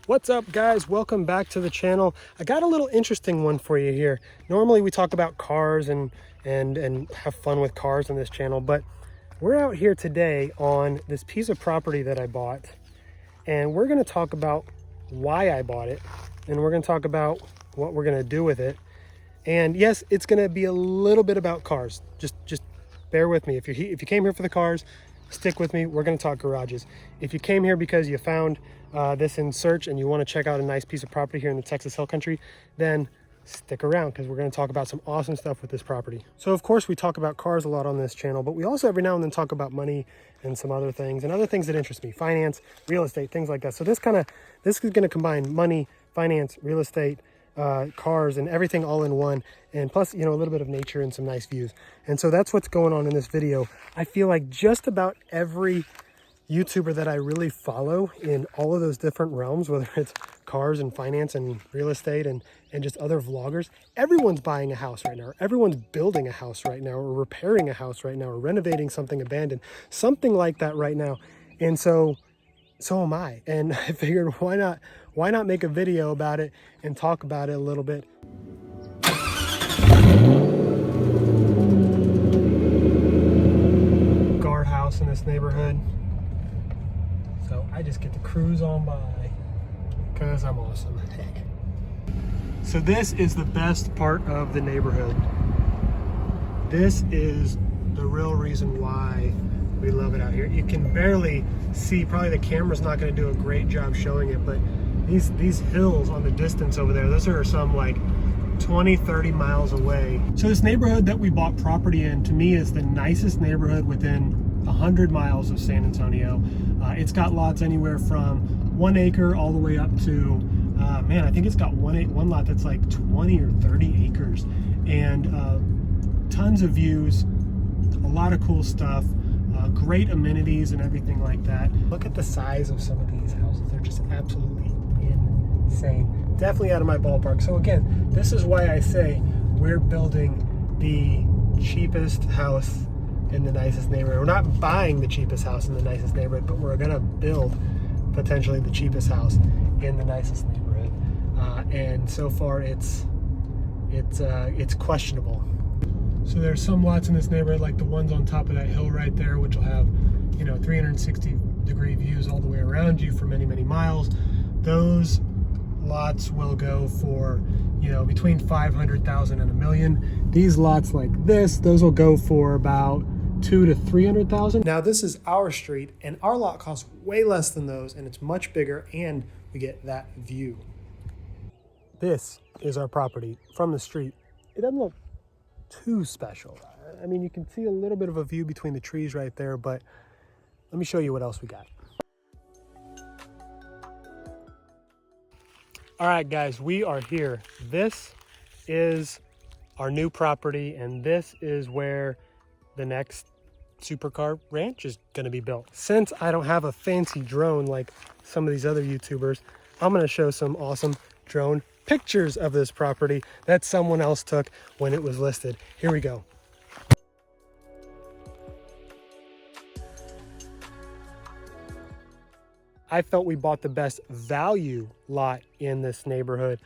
What's up, guys? Welcome back to the channel. I got a little interesting one for you here. Normally we talk about cars and have fun with cars on this channel, but we're out here today on this piece of property that I bought, and we're going to talk about why I bought it, and we're going to talk about what we're going to do with it. And yes, it's going to be a little bit about cars. Just bear with me. If you came here for the cars, stick with me. We're going to talk garages. If you came here because you found this in search and you want to check out a nice piece of property here in the Texas Hill Country, then stick around because we're going to talk about some awesome stuff with this property. So of course we talk about cars a lot on this channel, but we also every now and then talk about money and some other things and other things that interest me: finance, real estate, things like that. So this is going to combine money, finance, real estate, cars, and everything all in one, and plus, you know, a little bit of nature and some nice views. And so that's what's going on in this video. I feel like just about every YouTuber that I really follow in all of those different realms, whether it's cars and finance and real estate and just other vloggers, everyone's buying a house right now, or everyone's building a house right now, or repairing a house right now, or renovating something abandoned, something like that right now. And so am I. And I figured, why not make a video about it and talk about it a little bit. Guardhouse in this neighborhood. So I just get to cruise on by because I'm awesome. So this is the best part of the neighborhood. This is the real reason why we love it out here. You can barely see, probably the camera's not going to do a great job showing it, but these hills on the distance over there, those are some like 20-30 miles away. So this neighborhood that we bought property in, to me, is the nicest neighborhood within 100 miles of San Antonio. It's got lots anywhere from 1 acre all the way up to man, I think it's got one lot that's like 20 or 30 acres, and tons of views, a lot of cool stuff, great amenities and everything like that. Look at the size of some of these houses. They're just absolutely insane. Definitely out of my ballpark. So again, this is why I say we're building the cheapest house in the nicest neighborhood. We're not buying the cheapest house in the nicest neighborhood, but we're gonna build potentially the cheapest house in the nicest neighborhood. And so far it's questionable. So there's some lots in this neighborhood, like the ones on top of that hill right there, which will have, you know, 360-degree views all the way around you for many, many miles. Those lots will go for, you know, between 500,000 and $1 million. These lots like this, those will go for about 200,000 to 300,000. Now this is our street, and our lot costs way less than those, and it's much bigger, and we get that view. This is our property from the street. It doesn't look too special. I mean, you can see a little bit of a view between the trees right there, but let me show you what else we got. All right, guys, we are here. This is our new property, and this is where the next supercar ranch is going to be built. Since I don't have a fancy drone like some of these other YouTubers, I'm going to show some awesome drone pictures of this property that someone else took when it was listed. Here we go. I felt we bought the best value lot in this neighborhood.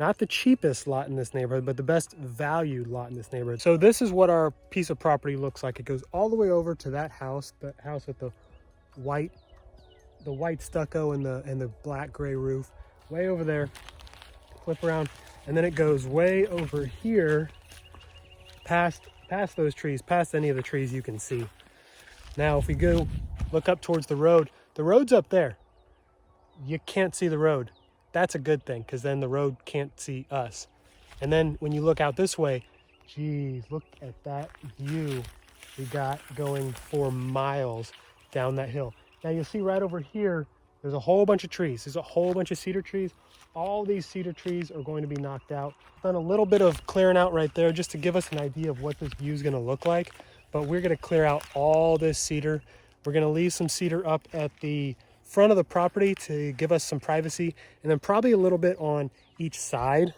Not the cheapest lot in this neighborhood, but the best value lot in this neighborhood. So this is what our piece of property looks like. It goes all the way over to that house with the white stucco and the black gray roof, way over there. Flip around, and then it goes way over here, past those trees, past any of the trees you can see. Now, if we go look up towards the road's up there. You can't see the road. That's a good thing, because then the road can't see us. And then when you look out this way, geez, look at that view we got going for miles down that hill. Now you'll see right over here, there's a whole bunch of trees. There's a whole bunch of cedar trees. All these cedar trees are going to be knocked out. Done a little bit of clearing out right there just to give us an idea of what this view is going to look like. But we're going to clear out all this cedar. We're going to leave some cedar up at the front of the property to give us some privacy, and then probably a little bit on each side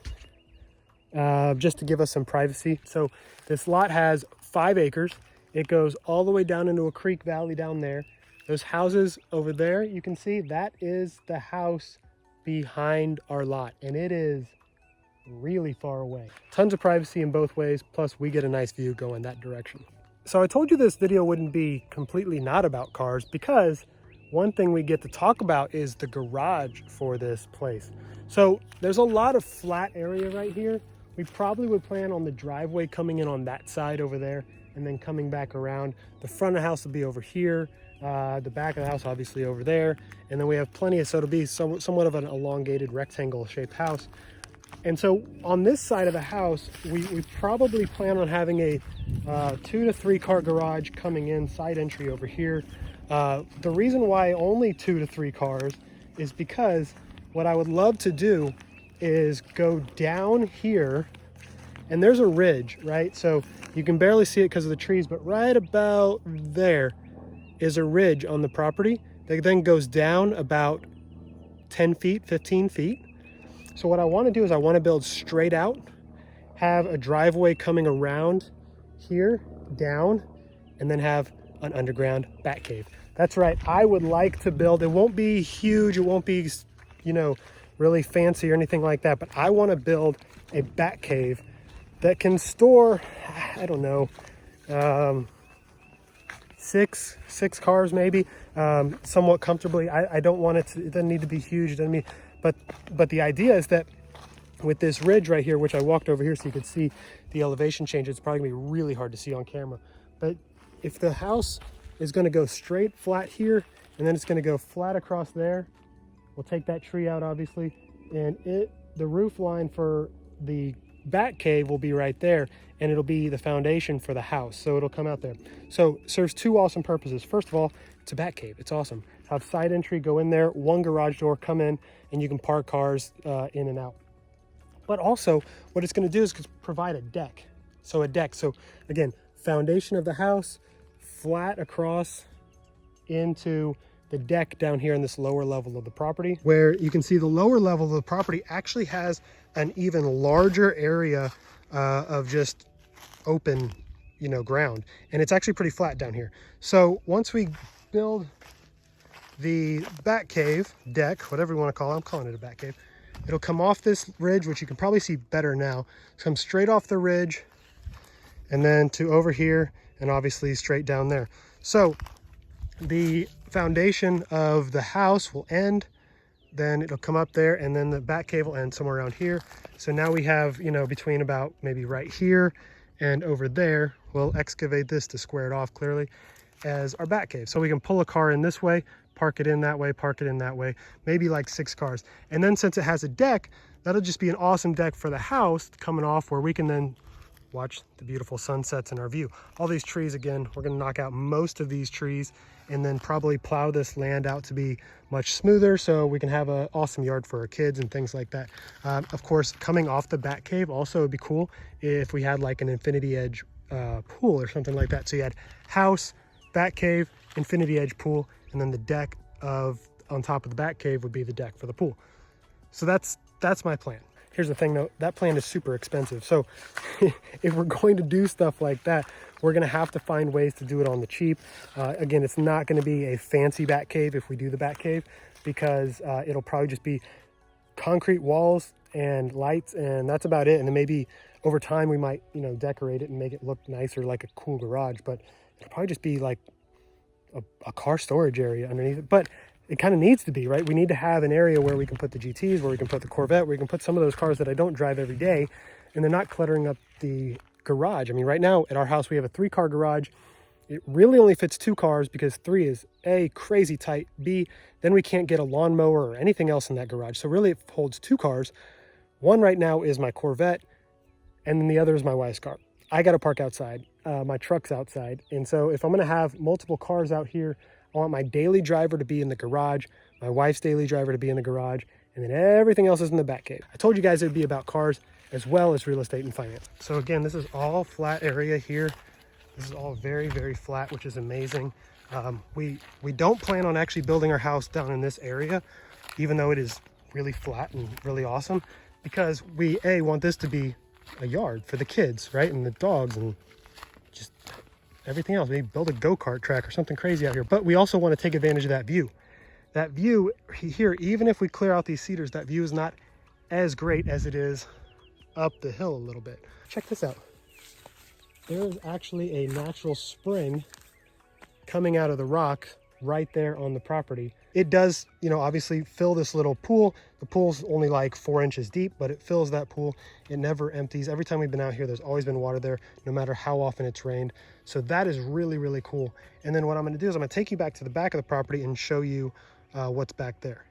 just to give us some privacy. So this lot has 5 acres. It goes all the way down into a creek valley down there. Those houses over there, you can see that is the house behind our lot, and it is really far away. Tons of privacy in both ways, plus we get a nice view going that direction. So I told you this video wouldn't be completely not about cars, because one thing we get to talk about is the garage for this place. So there's a lot of flat area right here. We probably would plan on the driveway coming in on that side over there and then coming back around. The front of the house will be over here. The back of the house obviously over there. And then we have plenty of, so it'll be somewhat of an elongated rectangle shaped house. And so on this side of the house, we probably plan on having a 2 to 3 car garage coming in, side entry over here. The reason why only 2 to 3 cars is because what I would love to do is go down here, and there's a ridge, right? So you can barely see it because of the trees, but right about there is a ridge on the property that then goes down about 10 feet, 15 feet. So what I want to do is I want to build straight out, have a driveway coming around here, down, and then have an underground bat cave. That's right, I would like to build, it won't be huge, it won't be, you know, really fancy or anything like that, but I want to build a bat cave that can store, I don't know, 6 cars maybe, somewhat comfortably. I don't want it to, it doesn't need to be huge, it doesn't mean, but the idea is that with this ridge right here, which I walked over here so you could see the elevation change, it's probably gonna be really hard to see on camera, but if the house is going to go straight flat here and then it's going to go flat across there, we'll take that tree out obviously, and the roof line for the bat cave will be right there, and it'll be the foundation for the house, so it'll come out there. So it serves 2 awesome purposes. First of all, it's a bat cave, it's awesome. Have side entry, go in there, 1 garage door, come in, and you can park cars in and out. But also what it's going to do is provide a deck. So again, foundation of the house, flat across into the deck down here in this lower level of the property, where you can see the lower level of the property actually has an even larger area of just open, you know, ground, and it's actually pretty flat down here. So once we build the bat cave deck, whatever you want to call it, I'm calling it a bat cave, it'll come off this ridge, which you can probably see better now. Come straight off the ridge and then to over here, and obviously straight down there. So the foundation of the house will end, then it'll come up there, and then the bat cave will end somewhere around here. So now we have, you know, between about maybe right here and over there, we'll excavate this to square it off clearly as our bat cave. So we can pull a car in this way, park it in that way, park it in that way, maybe like 6 cars. And then since it has a deck, that'll just be an awesome deck for the house coming off, where we can then watch the beautiful sunsets in our view. All these trees, again, we're going to knock out most of these trees and then probably plow this land out to be much smoother so we can have an awesome yard for our kids and things like that. Of course, coming off the bat cave also would be cool if we had like an infinity edge pool or something like that. So you had house, bat cave, infinity edge pool, and then the deck on top of the bat cave would be the deck for the pool. So that's my plan. Here's the thing though, that plan is super expensive. So if we're going to do stuff like that, we're gonna have to find ways to do it on the cheap. Again, it's not gonna be a fancy bat cave if we do the bat cave, because it'll probably just be concrete walls and lights, and that's about it. And then maybe over time we might, you know, decorate it and make it look nicer, like a cool garage, but it'll probably just be like a car storage area underneath it. But it kind of needs to be, right? We need to have an area where we can put the GTs, where we can put the Corvette, where we can put some of those cars that I don't drive every day, and they're not cluttering up the garage. I mean, right now at our house, we have a 3-car garage. It really only fits 2 cars because 3 is A, crazy tight, B, then we can't get a lawnmower or anything else in that garage. So really it holds 2 cars. One right now is my Corvette, and then the other is my wife's car. I got to park outside. My truck's outside. And so if I'm going to have multiple cars out here, I want my daily driver to be in the garage, my wife's daily driver to be in the garage, and then everything else is in the bat cave. I told you guys it would be about cars as well as real estate and finance. So again, this is all flat area here. This is all very, very flat, which is amazing. We don't plan on actually building our house down in this area, even though it is really flat and really awesome, because we want this to be a yard for the kids, right? And the dogs and just everything else. Maybe build a go-kart track or something crazy out here. But we also want to take advantage of that view. that view here, even if we clear out these cedars, that view is not as great as it is up the hill a little bit. Check this out. There is actually a natural spring coming out of the rock right there on the property. It does, you know, obviously fill this little pool. The pool's only like 4 inches deep, but it fills that pool. It never empties. Every time we've been out here, there's always been water there, no matter how often it's rained. So that is really, really cool. And then what I'm gonna do is I'm gonna take you back to the back of the property and show you what's back there.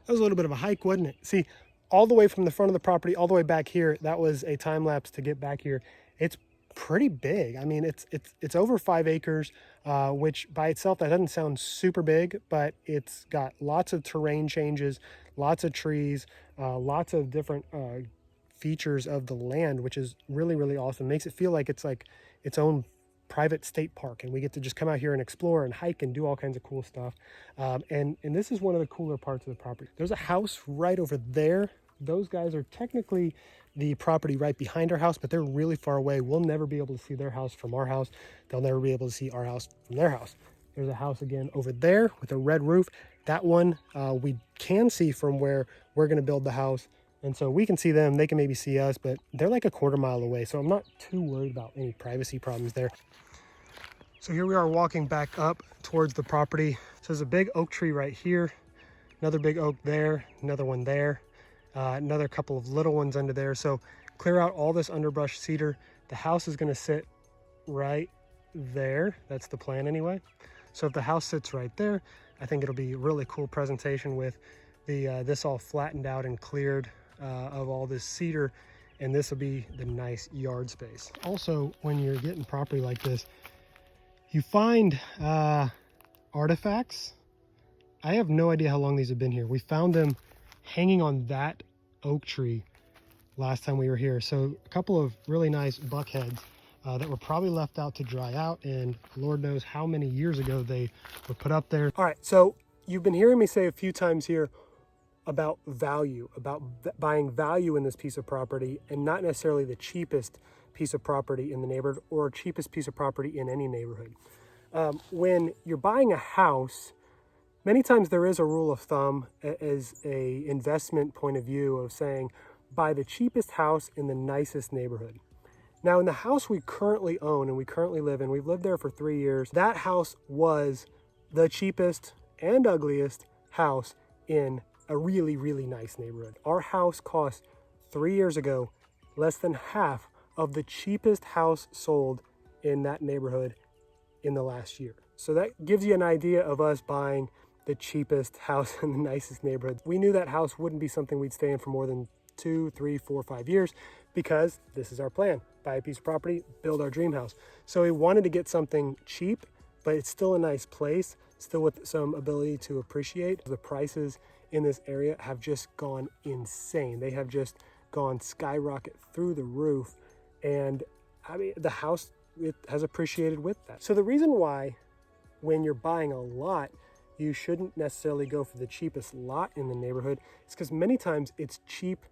That was a little bit of a hike, wasn't it? See, all the way from the front of the property, all the way back here, that was a time lapse to get back here. It's pretty big. I mean, it's over 5 acres, which by itself, that doesn't sound super big, but it's got lots of terrain changes, lots of trees, lots of different features of the land, which is really, really awesome. Makes it feel like it's like its own private state park, and we get to just come out here and explore and hike and do all kinds of cool stuff. And this is one of the cooler parts of the property. There's a house right over there. Those guys are technically the property right behind our house, but they're really far away. We'll never be able to see their house from our house. They'll never be able to see our house from their house. There's a house again over there with a red roof. That one we can see from where we're going to build the house. And so we can see them, they can maybe see us, but they're like a quarter mile away. So I'm not too worried about any privacy problems there. So here we are walking back up towards the property. So there's a big oak tree right here, another big oak there, another one there, another couple of little ones under there. So clear out all this underbrush cedar. The house is gonna sit right there. That's the plan anyway. So if the house sits right there, I think it'll be a really cool presentation with this all flattened out and cleared of all this cedar, and this will be the nice yard space. Also, when you're getting property like this, you find artifacts. I have no idea how long these have been here. We found them hanging on that oak tree last time we were here. So a couple of really nice buckheads that were probably left out to dry out, and Lord knows how many years ago they were put up there. All right, so you've been hearing me say a few times here about value, about buying value in this piece of property, and not necessarily the cheapest piece of property in the neighborhood or cheapest piece of property in any neighborhood. When you're buying a house, many times there is a rule of thumb as a investment point of view of saying, buy the cheapest house in the nicest neighborhood. Now, in the house we currently own and we currently live in, we've lived there for 3 years. That house was the cheapest and ugliest house in a really, really nice neighborhood. Our house cost 3 years ago less than half of the cheapest house sold in that neighborhood in the last year. So that gives you an idea of us buying the cheapest house in the nicest neighborhood. We knew that house wouldn't be something we'd stay in for more than 2, 3, 4, 5 years, because this is our plan: buy a piece of property, build our dream house. So we wanted to get something cheap, but it's still a nice place, still with some ability to appreciate. The prices in this area have just gone insane. They have just gone skyrocket through the roof. And I mean, the house, it has appreciated with that. So the reason why when you're buying a lot, you shouldn't necessarily go for the cheapest lot in the neighborhood is because many times it's cheap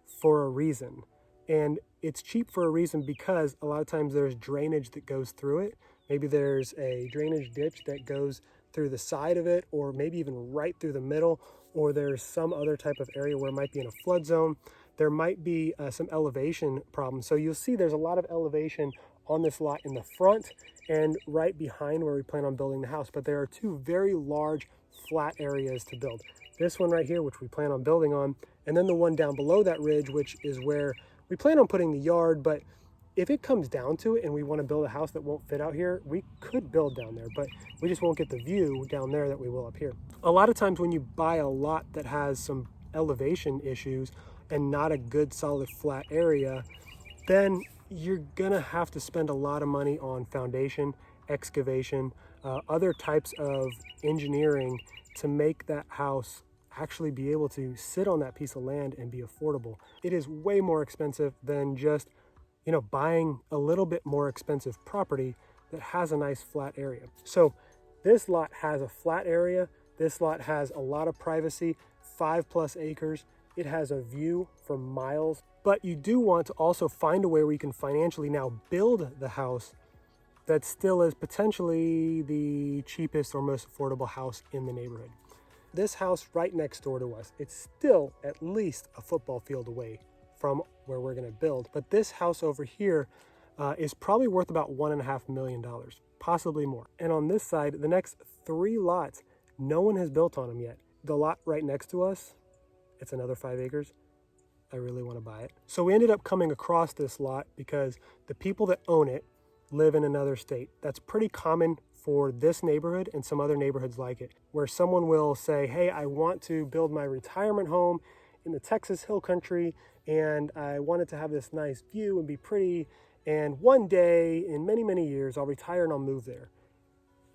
for a reason. And it's cheap for a reason because a lot of times there's drainage that goes through it. Maybe there's a drainage ditch that goes through the side of it, or maybe even right through the middle, or there's some other type of area where it might be in a flood zone. There might be some elevation problems. So you'll see there's a lot of elevation on this lot in the front and right behind where we plan on building the house. But there are two very large flat areas to build. This one right here, which we plan on building on, and then the one down below that ridge, which is where we plan on putting the yard. But if it comes down to it and we want to build a house that won't fit out here, we could build down there, but we just won't get the view down there that we will up here. A lot of times when you buy a lot that has some elevation issues and not a good solid flat area, then you're gonna have to spend a lot of money on foundation, excavation, other types of engineering to make that house actually be able to sit on that piece of land and be affordable. It is way more expensive than just, you know, buying a little bit more expensive property that has a nice flat area. So this lot has a flat area. This lot has a lot of privacy, 5+ acres. It has a view for miles, but you do want to also find a way where you can financially now build the house that still is potentially the cheapest or most affordable house in the neighborhood. This house right next door to us, it's still at least a football field away from where we're going to build. But this house over here is probably worth about $1.5 million, possibly more. And on this side, the next 3 lots, no one has built on them yet. The lot right next to us, it's another 5 acres. I really want to buy it. So we ended up coming across this lot because the people that own it live in another state. That's pretty common for this neighborhood and some other neighborhoods like it, where someone will say, hey, I want to build my retirement home in the Texas Hill Country, and I wanted to have this nice view and be pretty, and one day in many, many years, I'll retire and I'll move there.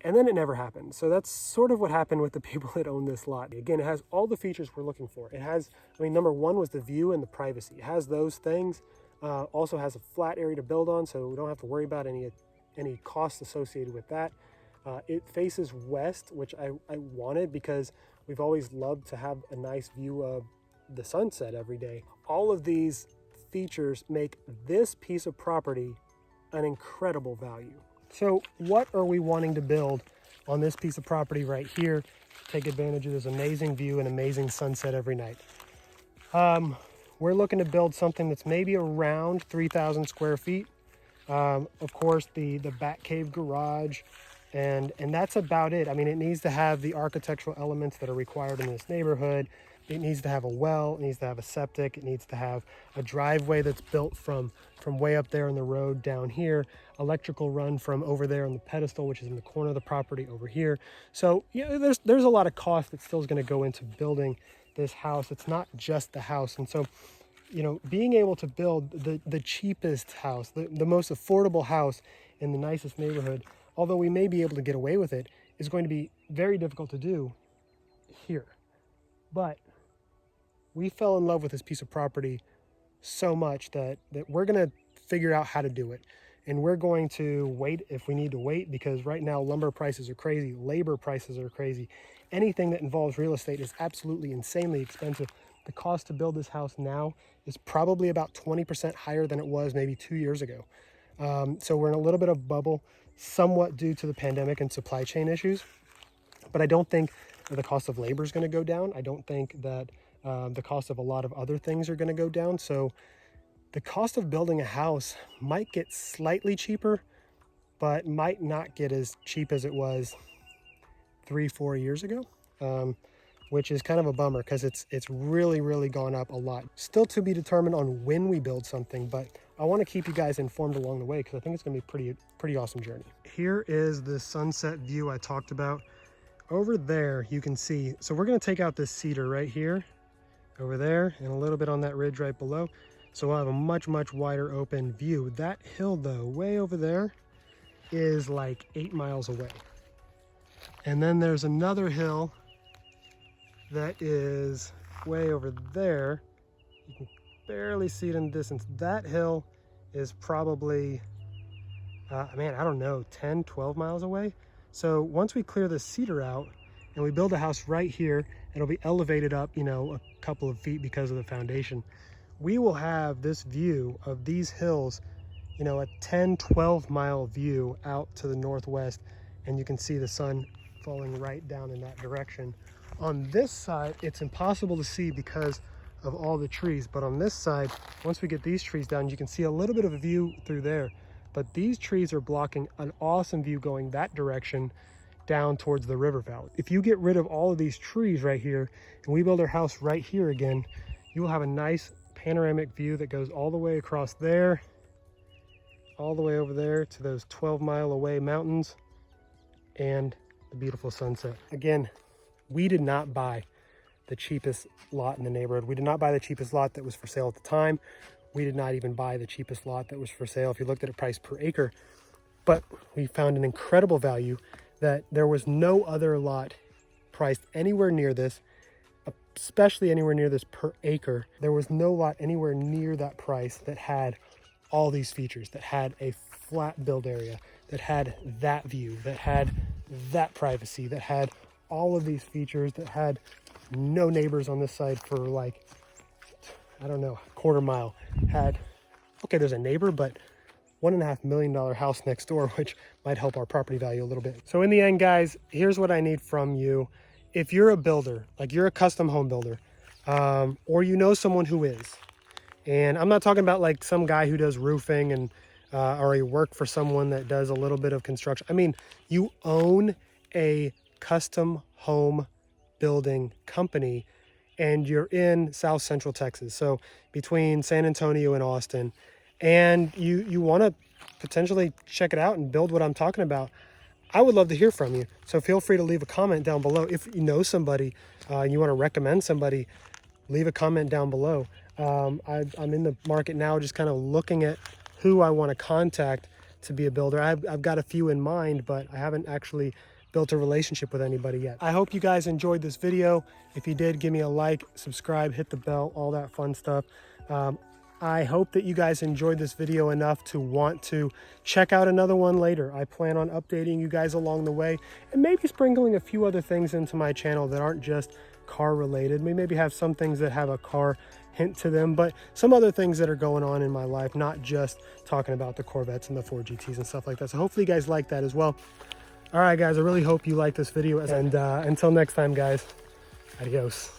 And then it never happened. So that's sort of what happened with the people that own this lot. Again, it has all the features we're looking for. It has, number one was the view and the privacy. It has those things. Also has a flat area to build on, so we don't have to worry about any costs associated with that. It faces west, which I wanted because we've always loved to have a nice view of the sunset every day. All of these features make this piece of property an incredible value. So what are we wanting to build on this piece of property right here to take advantage of this amazing view and amazing sunset every night? We're looking to build something that's maybe around 3,000 square feet. Of course, the bat cave garage, and that's about it. It needs to have the architectural elements that are required in this neighborhood. It needs to have a well, it needs to have a septic, it needs to have a driveway that's built from way up there on the road down here, electrical run from over there on the pedestal, which is in the corner of the property over here. So there's a lot of cost that still is going to go into building this house. It's not just the house. And so, being able to build the cheapest house, the most affordable house in the nicest neighborhood, although we may be able to get away with it, is going to be very difficult to do here. But we fell in love with this piece of property so much that we're going to figure out how to do it. And we're going to wait if we need to wait, because right now lumber prices are crazy, labor prices are crazy. Anything that involves real estate is absolutely insanely expensive. The cost to build this house now is probably about 20% higher than it was maybe 2 years ago. So we're in a little bit of bubble, somewhat due to the pandemic and supply chain issues. But I don't think the cost of labor is going to go down. I don't think that the cost of a lot of other things are going to go down. So the cost of building a house might get slightly cheaper, but might not get as cheap as it was 3-4 years ago, which is kind of a bummer because it's really, really gone up a lot. Still to be determined on when we build something, but I want to keep you guys informed along the way because I think it's going to be a pretty awesome journey. Here is the sunset view I talked about. Over there, you can see, so we're going to take out this cedar right here, over there, and a little bit on that ridge right below. So we'll have a much, much wider open view. That hill though, way over there, is like 8 miles away. And then there's another hill that is way over there. You can barely see it in the distance. That hill is probably, I don't know, 10, 12 miles away. So once we clear the cedar out and we build a house right here, it'll be elevated up, a couple of feet because of the foundation. We will have this view of these hills, a 10, 12 mile view out to the northwest, and you can see the sun falling right down in that direction. On this side, it's impossible to see because of all the trees, but on this side, once we get these trees down, you can see a little bit of a view through there. But these trees are blocking an awesome view going that direction down towards the river valley. If you get rid of all of these trees right here and we build our house right here again, you will have a nice panoramic view that goes all the way across there, all the way over there to those 12-mile away mountains and the beautiful sunset. Again, we did not buy the cheapest lot in the neighborhood. We did not buy the cheapest lot that was for sale at the time. We did not even buy the cheapest lot that was for sale if you looked at a price per acre. But we found an incredible value that there was no other lot priced anywhere near this, especially anywhere near this per acre. There was no lot anywhere near that price that had all these features, that had a flat build area, that had that view, that had that privacy, that had all of these features, that had no neighbors on this side for like I don't know, quarter mile, had, okay, there's a neighbor, but $1.5 million house next door, which might help our property value a little bit. So in the end, guys, here's what I need from you. If you're a builder, like you're a custom home builder, or you know someone who is, and I'm not talking about like some guy who does roofing and or you work for someone that does a little bit of construction. I mean, you own a custom home building company and you're in South Central Texas. So between San Antonio and Austin, and you want to potentially check it out and build what I'm talking about. I would love to hear from you. So feel free to leave a comment down below. If you know somebody, you want to recommend somebody, leave a comment down below. I'm in the market now just kind of looking at who I want to contact to be a builder. I've got a few in mind, but I haven't actually built a relationship with anybody yet. I hope you guys enjoyed this video. If you did, give me a like, subscribe, hit the bell, all that fun stuff. I hope that you guys enjoyed this video enough to want to check out another one later. I plan on updating you guys along the way and maybe sprinkling a few other things into my channel that aren't just car related. We maybe have some things that have a car hint to them, but some other things that are going on in my life, not just talking about the Corvettes and the Ford GTs and stuff like that. So hopefully you guys like that as well. All right, guys, I really hope you like this video. And until next time, guys, adios.